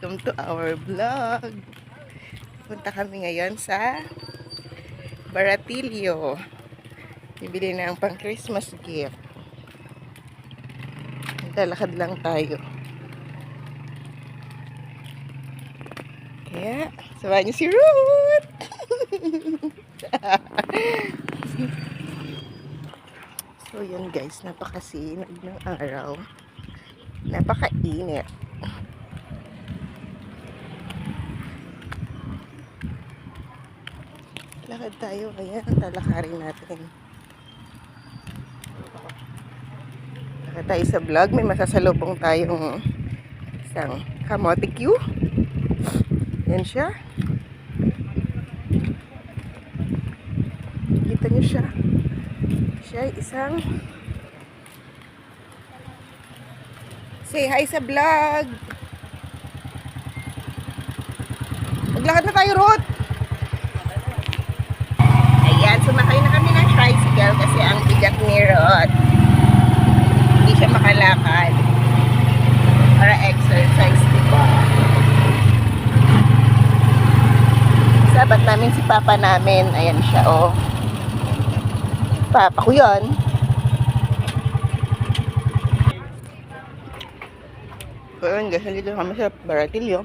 Welcome to our vlog. Punta kami ngayon sa Baratillo. Bibili ng pang Christmas gift. Naglalakad lang tayo. Kaya, samahan niyo si Ruth! So yun guys, napakasinag ng araw. Napakainit. Lakad tayo, kaya talakarin natin. Lakad tayo sa vlog, may masasalubong tayong isang kamote Q. Yan siya. Kita niyo siya. Siya ay isang say hi sa vlog. Maglakad na tayo, Ruth. Ayan, sumakay na kami ng tricycle kasi ang bigat ni Ruth. Hindi siya makalakad. Para exercise, diba? Sabat namin si Papa namin. Ayan siya, oh. Papa ko yun. So yun guys, nandito kami sa Baratillo.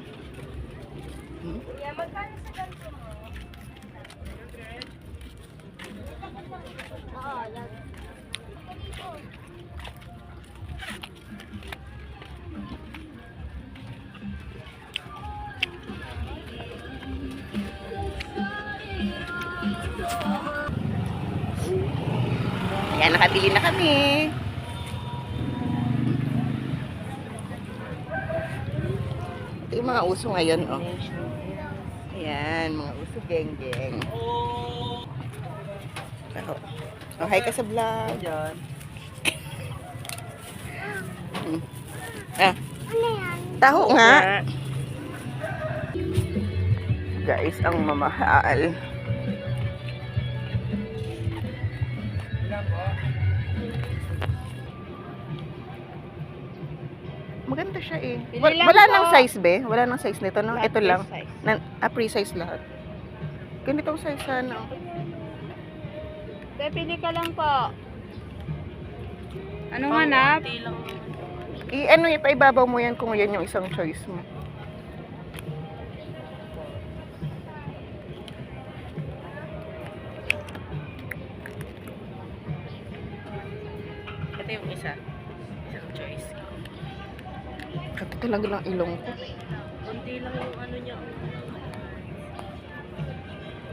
Ayan, nakabili na kami. Ito yung mga uso ngayon, oh. Ayan, mga uso geng-geng. Oh, hi ka sa vlog. Ah, taho nga. Guys, ang mamahal. Maganda siya eh. Wala nang size be. Wala nang size nito, no? Ito lang. Pre-size lahat. Ganitong size sana. Pili ka lang po. Anong hanap? Ano, ipaibabaw mo yan kung yan yung isang choice mo. Ito yung isa. Isang choice. Ito talaga lang ilong ko. Kunti lang yung ano niya.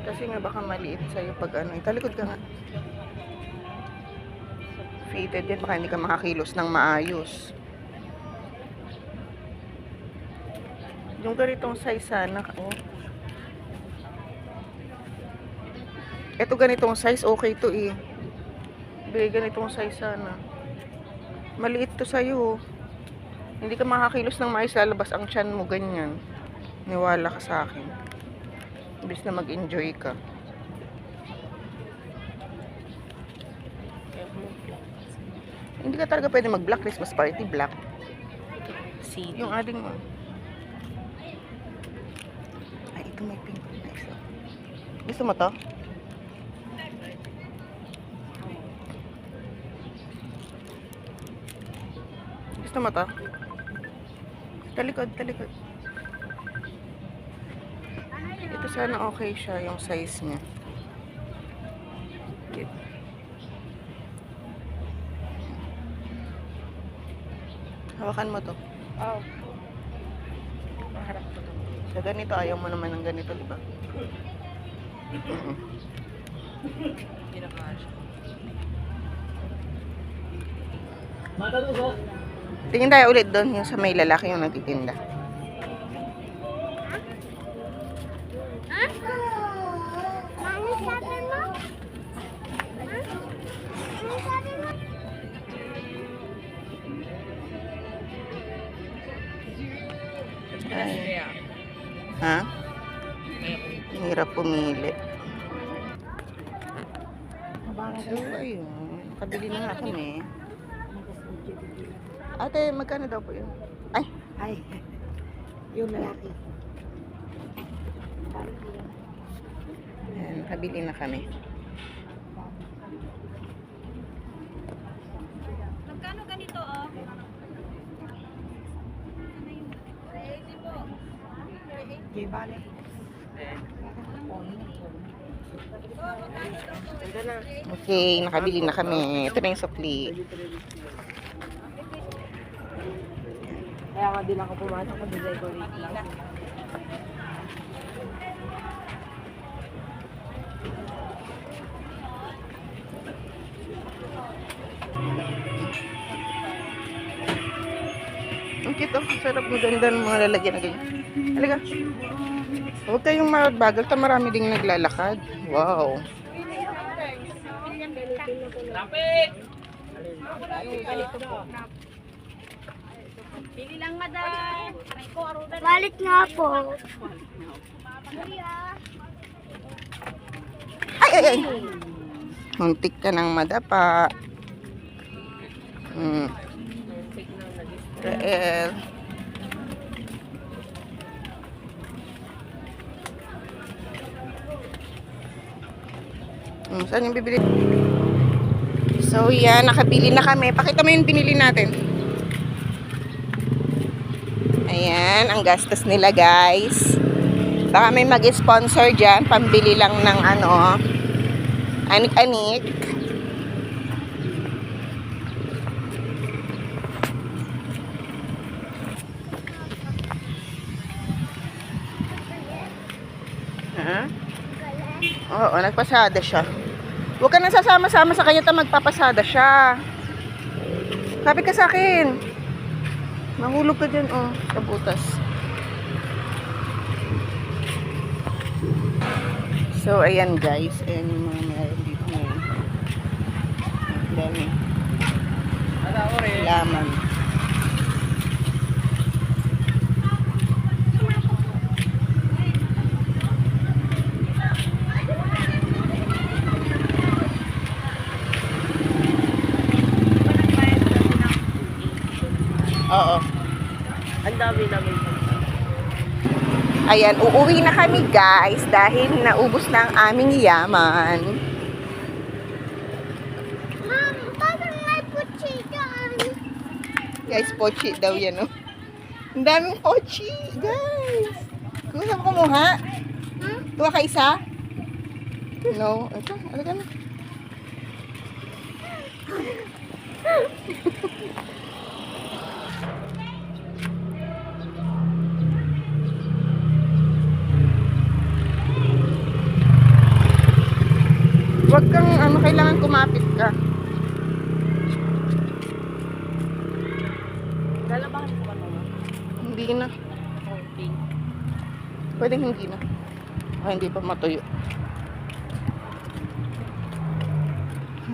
Kasi nga baka maliit sa'yo pag ano. Talikod ka nga. Fitted yan. Baka hindi ka makakilos ng maayos. Yung ganitong size sana. Oh. Ito ganitong size. Okay to eh. Bigay ganitong size sana. Maliit to sa'yo. Hindi ka makakilos ng maayos. Lalabas ang tiyan mo ganyan. Niwala ka sa akin. Ibig na mag-enjoy ka. Hindi ka talaga pwede mag-black Christmas party, black. Yung aling mo. Ay, ito may pink na isa. Gusto mo to? Gusto mo to? Talikod, talikod. Ito sana okay siya, yung size niya. Hawakan mo to. Oh. Harap ko to. Sa ganito, ayaw mo naman ng ganito, di ba? Hindi na kasha. Tingin tayo ulit doon, yung sa may lalaki yung nagtitinda. Ay. Ha? Hirap pumili. So, ayun. Nakabili na nga kami. Ate, magkano daw po yun? Ay! Yung lalaki. Ayan, nakabili na kami. Magkano ganito, oh? Di bale. Okay, nakabili na kami. Ito na yung sukli. Kaya nga din ako pumasok sa decorate lang. Ang cute, oh. Sarap, maganda ng mga lalagyan na ganyan. Halika. Huwag kayong mabagal. Marami ding naglalakad. Wow. Pili lang, madam. Balik nga po. Ay, ay, ay. Muntik ka ng madapa. Rael. Saan yung bibili? So, yan. Nakabili na kami. Pakita mo yung binili natin. Ayan. Ang gastos nila, guys. Baka may mag-sponsor dyan. Pambili lang ng ano. Anik-anik. Ha? Oo, nagpasada siya. Huwag ka nang sasama-sama sa kanya ta magpapasada siya. Sabi ka sa akin. Mahulog ka dyan, oh, sa butas. So, ayan guys. Ayan yung mga meron dito ngayon. Ang dami. Laman. Oo. Ang dami namin. Ayan, uuwi na kami guys dahil naubos na ang aming yaman. Ma'am, parang may putsi dyan. Guys, pochi daw yan, oh. Ang daming pochi, guys. Gusto mo kumuha? Tuwa ka isa? No. Ito, alaga na. Huwag kang, kailangan kumapit ka. Lalabahan ko ba naman? Hindi na. Okay. Pwedeng hindi na. Hindi pa matuyo.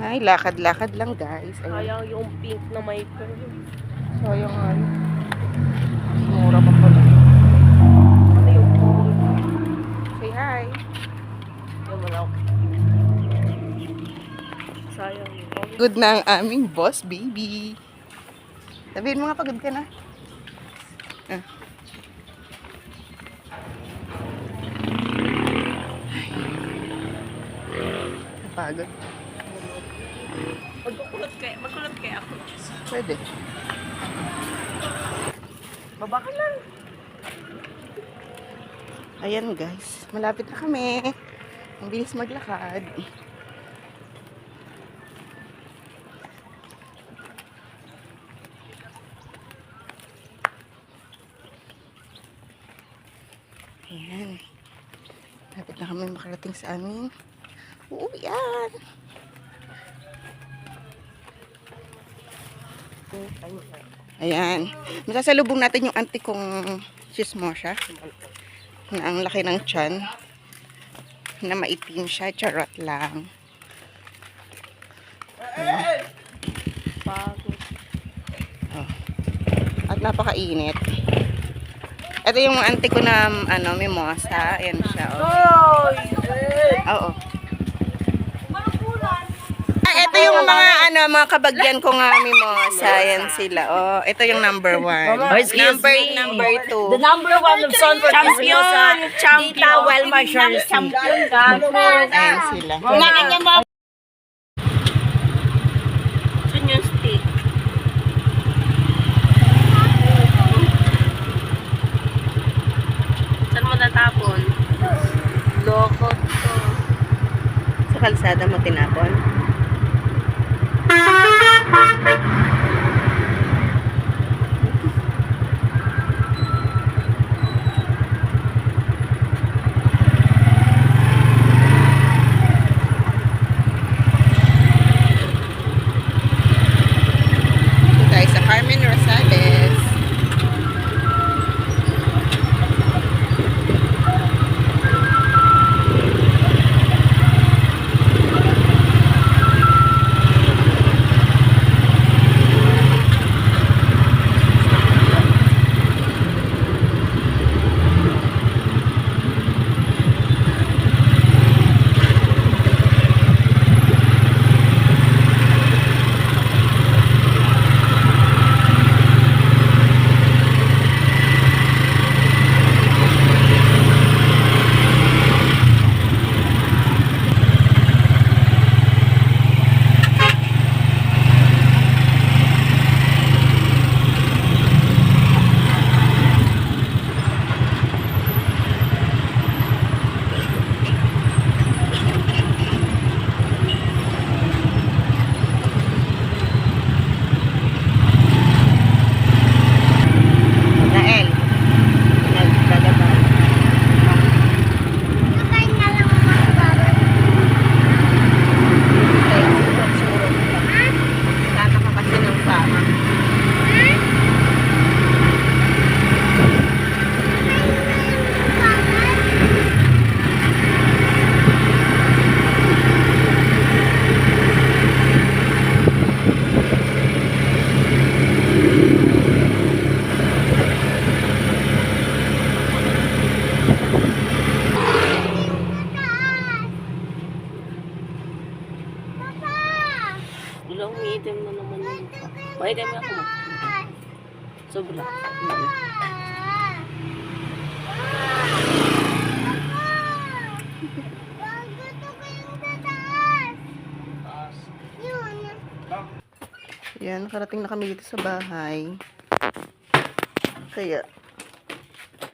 Ay, lakad-lakad lang guys. Ayun. Sayang yung pink na may curve. Sayang nga yun. Mura pa pala. Ano yung gold? Say hi. Yung wala ako. Sayang yung gold. Good na ang aming boss, baby. Sabihin mo nga, pagod ka na. Ah. Napagod. Magkulot kaya ako. Pwede. Baba ka lang. Ayan guys, malapit na kami. Ang bilis maglakad. Ayan. Malapit na kami makarating sa aming uuwian. Ayan. Masasalubong natin yung auntie kong chismosa. Na ang laki ng tiyan. Na maitim siya. Charot lang. Ayan. Pagod. Oh. At napakainit. Ito yung auntie ko na mimosa. Ayan siya. Oh. Oo. Ay, ito yung mga kabagyan ko nga, Mimo. Science sila. Oh, ito yung number 1. Number 2. The number one of Son for Champion! Tita Welma Shirley. Champion ka. Ayan sila. Saan yung stick? Saan mo natapon? Loko to. Sa kalsada mo tinapon? Ito tayo sa Carmen Rosales. Nael. Nagdadabal. Nakain na lang ako mga baba. Tata ka kasi ng sama. Wala, umiitim na naman yun. Pwede mo ako. Sobra. Yan, nakarating na kami dito sa bahay. Kaya,